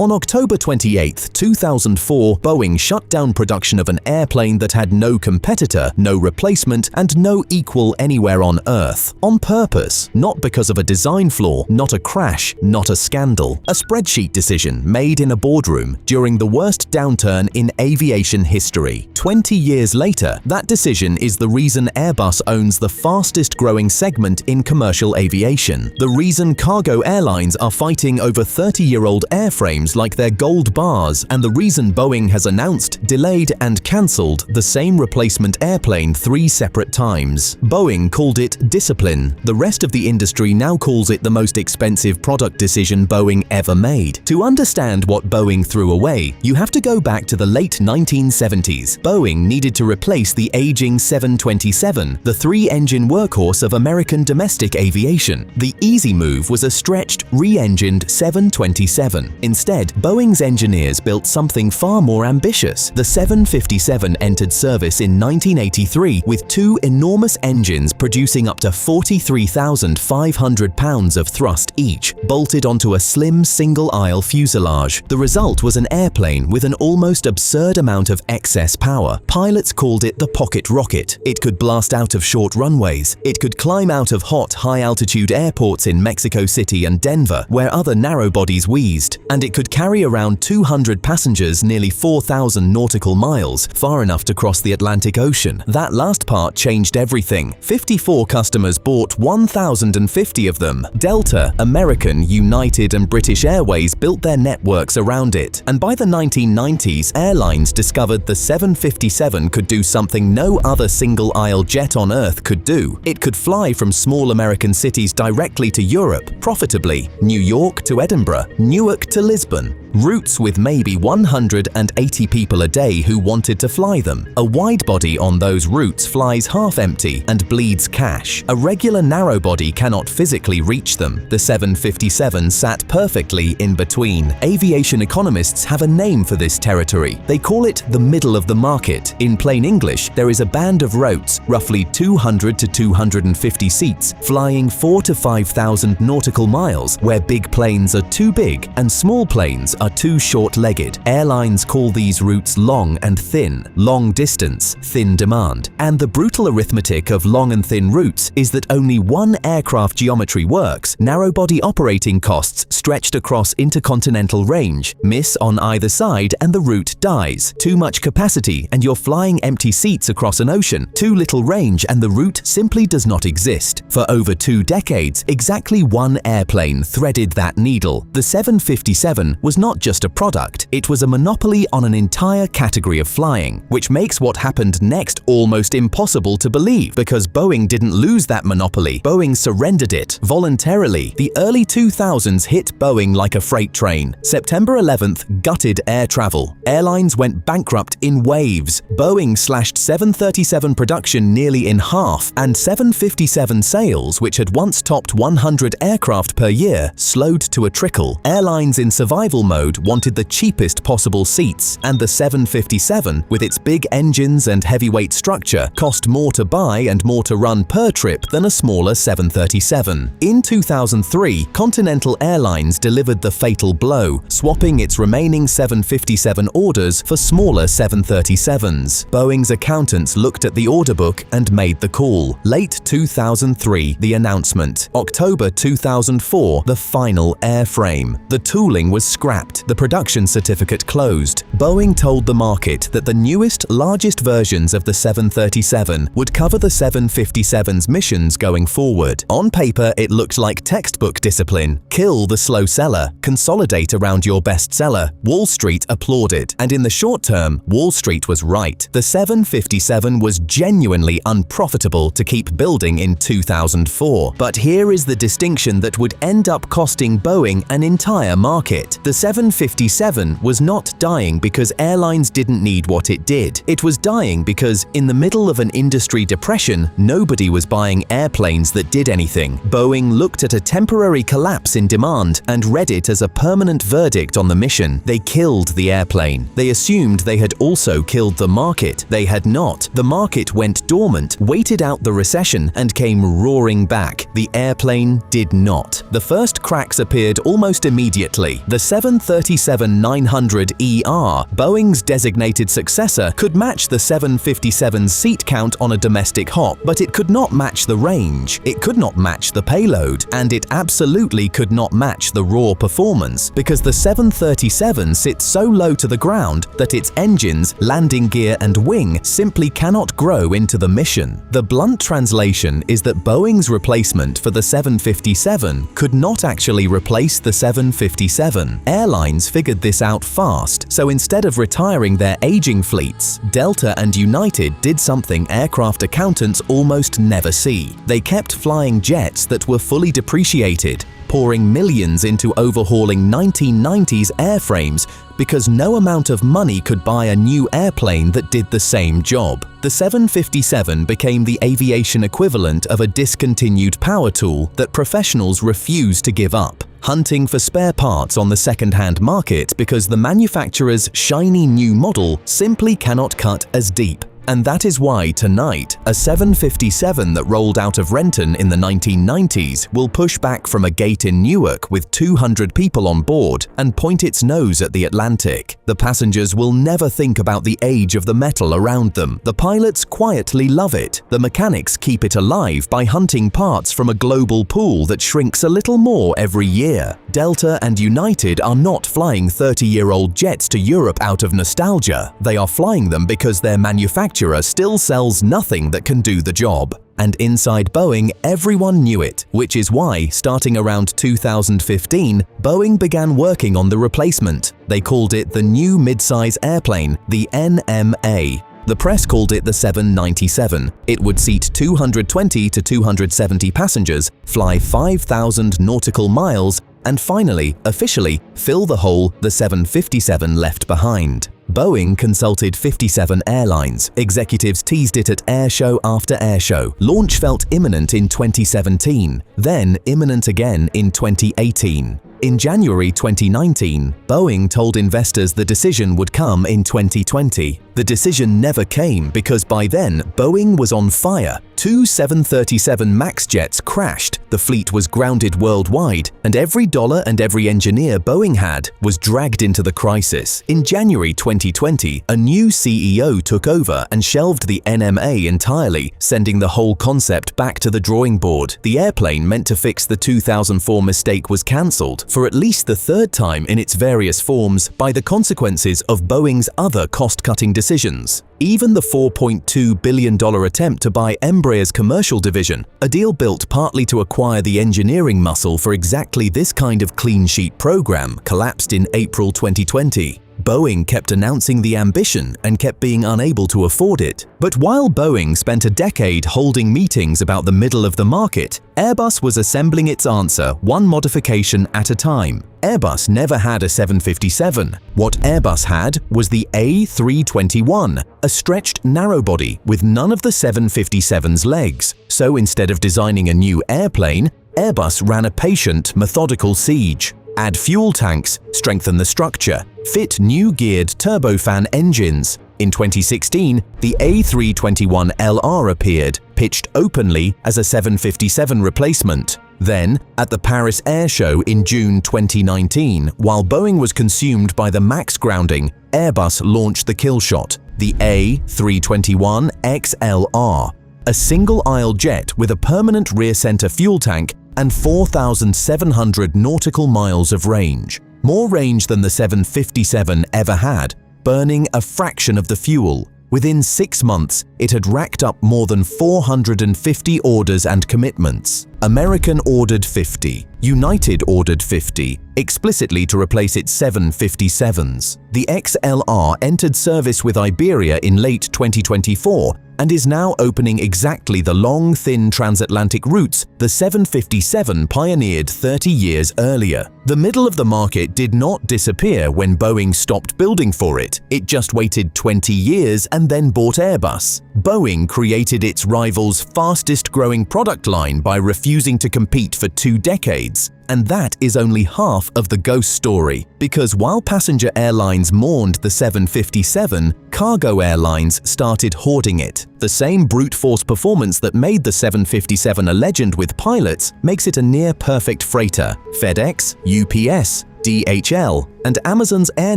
On October 28, 2004, Boeing shut down production of an airplane that had no competitor, no replacement, and no equal anywhere on Earth. On purpose, not because of a design flaw, not a crash, not a scandal. A spreadsheet decision made in a boardroom during the worst downturn in aviation history. 20 years later, that decision is the reason Airbus owns the fastest growing segment in commercial aviation. The reason cargo airlines are fighting over 30-year-old airframes like their gold bars, and the reason Boeing has announced, delayed, and cancelled the same replacement airplane 3 separate times. Boeing called it discipline. The rest of the industry now calls it the most expensive product decision Boeing ever made. To understand what Boeing threw away, you have to go back to the late 1970s. Boeing needed to replace the aging 727, the 3-engine workhorse of American domestic aviation. The easy move was a stretched, re-engined 727. Instead, Boeing's engineers built something far more ambitious. The 757 entered service in 1983 with 2 enormous engines producing up to 43,500 pounds of thrust each, bolted onto a slim single-aisle fuselage. The result was an airplane with an almost absurd amount of excess power. Pilots called it the pocket rocket. It could blast out of short runways. It could climb out of hot, high-altitude airports in Mexico City and Denver, where other narrow bodies wheezed. And it could carry around 200 passengers nearly 4,000 nautical miles, far enough to cross the Atlantic Ocean. That last part changed everything. 54 customers bought 1,050 of them. Delta, American, United, and British Airways built their networks around it. And by the 1990s, airlines discovered the 757 could do something no other single-aisle jet on Earth could do. It could fly from small American cities directly to Europe, profitably. New York to Edinburgh, Newark to Lisbon. Routes with maybe 180 people a day who wanted to fly them. A wide-body on those routes flies half-empty and bleeds cash. A regular narrow-body cannot physically reach them. The 757 sat perfectly in between. Aviation economists have a name for this territory. They call it the middle of the market. In plain English, there is a band of routes, roughly 200 to 250 seats, flying 4,000 to 5,000 nautical miles, where big planes are too big and small planes are too short-legged. Airlines call these routes long and thin. Long distance, thin demand. And the brutal arithmetic of long and thin routes is that only one aircraft geometry works. Narrow-body operating costs stretched across intercontinental range. Miss on either side and the route dies. Too much capacity and you're flying empty seats across an ocean. Too little range and the route simply does not exist. For over 2 decades, exactly one airplane threaded that needle. The 757 was not just a product, it was a monopoly on an entire category of flying, which makes what happened next almost impossible to believe, because Boeing didn't lose that monopoly. Boeing surrendered it voluntarily. The early 2000s hit Boeing like a freight train. September 11th gutted air travel. Airlines went bankrupt in waves. Boeing slashed 737 production nearly in half, and 757 sales, which had once topped 100 aircraft per year, slowed to a trickle. Airlines in survival mode wanted the cheapest possible seats, and the 757, with its big engines and heavyweight structure, cost more to buy and more to run per trip than a smaller 737. In 2003, Continental Airlines delivered the fatal blow, swapping its remaining 757 orders for smaller 737s. Boeing's accountants looked at the order book and made the call. Late 2003, the announcement. October 2004, the final airframe. The tooling was scrapped. The production certificate closed. Boeing told the market that the newest, largest versions of the 737 would cover the 757's missions going forward. On paper, it looked like textbook discipline. Kill the slow seller. Consolidate around your bestseller. Wall Street applauded. And in the short term, Wall Street was right. The 757 was genuinely unprofitable to keep building in 2004. But here is the distinction that would end up costing Boeing an entire market. The 757 was not dying because airlines didn't need what it did. It was dying because, in the middle of an industry depression, nobody was buying airplanes that did anything. Boeing looked at a temporary collapse in demand and read it as a permanent verdict on the mission. They killed the airplane. They assumed they had also killed the market. They had not. The market went dormant, waited out the recession, and came roaring back. The airplane did not. The first cracks appeared almost immediately. The 737 737-900ER, Boeing's designated successor, could match the 757's seat count on a domestic hop, but it could not match the range, it could not match the payload, and it absolutely could not match the raw performance, because the 737 sits so low to the ground that its engines, landing gear, and wing simply cannot grow into the mission. The blunt translation is that Boeing's replacement for the 757 could not actually replace the 757. Airlines figured this out fast, so instead of retiring their aging fleets, Delta and United did something aircraft accountants almost never see. They kept flying jets that were fully depreciated, pouring millions into overhauling 1990s airframes because no amount of money could buy a new airplane that did the same job. The 757 became the aviation equivalent of a discontinued power tool that professionals refuse to give up, hunting for spare parts on the second-hand market because the manufacturer's shiny new model simply cannot cut as deep. And that is why tonight, a 757 that rolled out of Renton in the 1990s will push back from a gate in Newark with 200 people on board and point its nose at the Atlantic. The passengers will never think about the age of the metal around them. The pilots quietly love it. The mechanics keep it alive by hunting parts from a global pool that shrinks a little more every year. Delta and United are not flying 30-year-old jets to Europe out of nostalgia. They are flying them because their manufacturer still sells nothing that can do the job. And inside Boeing, everyone knew it, which is why, starting around 2015, Boeing began working on the replacement. They called it the new midsize airplane, the NMA. The press called it the 797. It would seat 220 to 270 passengers, fly 5,000 nautical miles, and finally, officially, fill the hole the 757 left behind. Boeing consulted 57 airlines. Executives teased it at airshow after airshow. Launch felt imminent in 2017, then imminent again in 2018. In January 2019, Boeing told investors the decision would come in 2020. The decision never came because by then, Boeing was on fire. 2 737 MAX jets crashed, the fleet was grounded worldwide, and every dollar and every engineer Boeing had was dragged into the crisis. In January 2020, a new CEO took over and shelved the NMA entirely, sending the whole concept back to the drawing board. The airplane meant to fix the 2004 mistake was cancelled for at least the third time in its various forms by the consequences of Boeing's other cost-cutting decisions. Even the $4.2 billion attempt to buy Embraer's commercial division, a deal built partly to acquire the engineering muscle for exactly this kind of clean sheet program, collapsed in April 2020. Boeing kept announcing the ambition and kept being unable to afford it. But while Boeing spent a decade holding meetings about the middle of the market, Airbus was assembling its answer one modification at a time. Airbus never had a 757. What Airbus had was the A321, a stretched narrowbody with none of the 757's legs. So instead of designing a new airplane, Airbus ran a patient, methodical siege. Add fuel tanks, strengthen the structure, fit new geared turbofan engines. In 2016, the A321LR appeared, pitched openly as a 757 replacement. Then, at the Paris Air Show in June 2019, while Boeing was consumed by the MAX grounding, Airbus launched the killshot, the A321XLR, a single-aisle jet with a permanent rear-center fuel tank and 4,700 nautical miles of range, more range than the 757 ever had, burning a fraction of the fuel. Within 6 months, it had racked up more than 450 orders and commitments. American ordered 50, United ordered 50, explicitly to replace its 757s. The XLR entered service with Iberia in late 2024 and is now opening exactly the long, thin transatlantic routes the 757 pioneered 30 years earlier. The middle of the market did not disappear when Boeing stopped building for it. It just waited 20 years and then bought Airbus. Boeing created its rival's fastest-growing product line by refusing to compete for 2 decades. And that is only half of the ghost story, because while passenger airlines mourned the 757, cargo airlines started hoarding it. The same brute force performance that made the 757 a legend with pilots makes it a near-perfect freighter. FedEx, UPS, DHL, and Amazon's air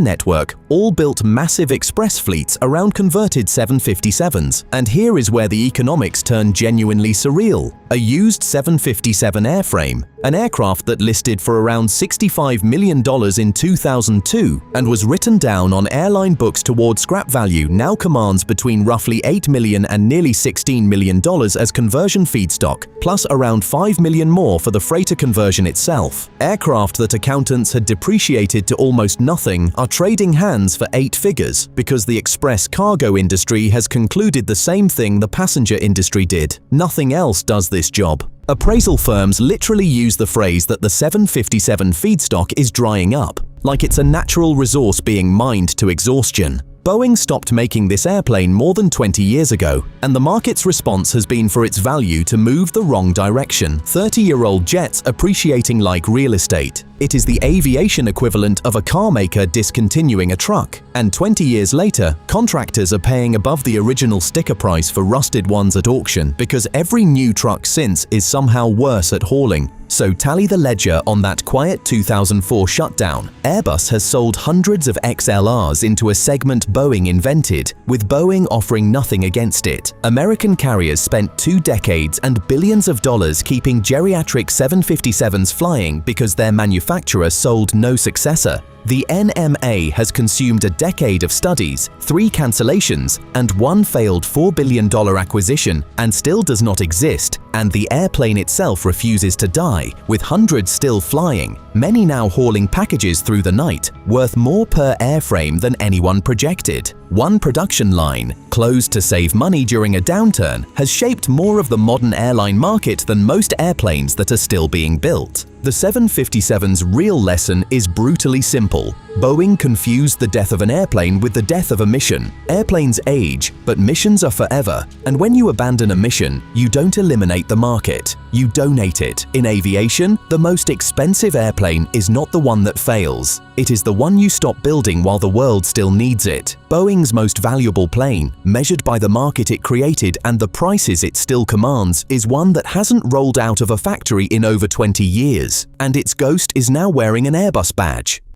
network all built massive express fleets around converted 757s. And here is where the economics turn genuinely surreal. A used 757 airframe, an aircraft that listed for around $65 million in 2002 and was written down on airline books toward scrap value, now commands between roughly $8 million and nearly $16 million as conversion feedstock, plus around $5 million more for the freighter conversion itself. Aircraft that accountants had depreciated to almost nothing are trading hands for 8 figures because the express cargo industry has concluded the same thing the passenger industry did. Nothing else does this job. Appraisal firms literally use the phrase that the 757 feedstock is drying up, like it's a natural resource being mined to exhaustion. Boeing stopped making this airplane more than 20 years ago, and the market's response has been for its value to move the wrong direction. 30-year-old jets appreciating like real estate. It is the aviation equivalent of a car maker discontinuing a truck, and 20 years later, contractors are paying above the original sticker price for rusted ones at auction because every new truck since is somehow worse at hauling. So tally the ledger on that quiet 2004 shutdown. Airbus has sold hundreds of XLRs into a segment Boeing invented, with Boeing offering nothing against it. American carriers spent 2 decades and billions of dollars keeping geriatric 757s flying because their manufacturer sold no successor. The NMA has consumed a decade of studies, 3 cancellations, and 1 failed $4 billion acquisition and still does not exist, and the airplane itself refuses to die, with hundreds still flying, many now hauling packages through the night, worth more per airframe than anyone projected. One production line, closed to save money during a downturn, has shaped more of the modern airline market than most airplanes that are still being built. The 757's real lesson is brutally simple. Boeing confused the death of an airplane with the death of a mission. Airplanes age, but missions are forever. And when you abandon a mission, you don't eliminate the market. You donate it. In aviation, the most expensive airplane is not the one that fails. It is the one you stop building while the world still needs it. Boeing's most valuable plane, measured by the market it created and the prices it still commands, is one that hasn't rolled out of a factory in over 20 years. And its ghost is now wearing an Airbus badge.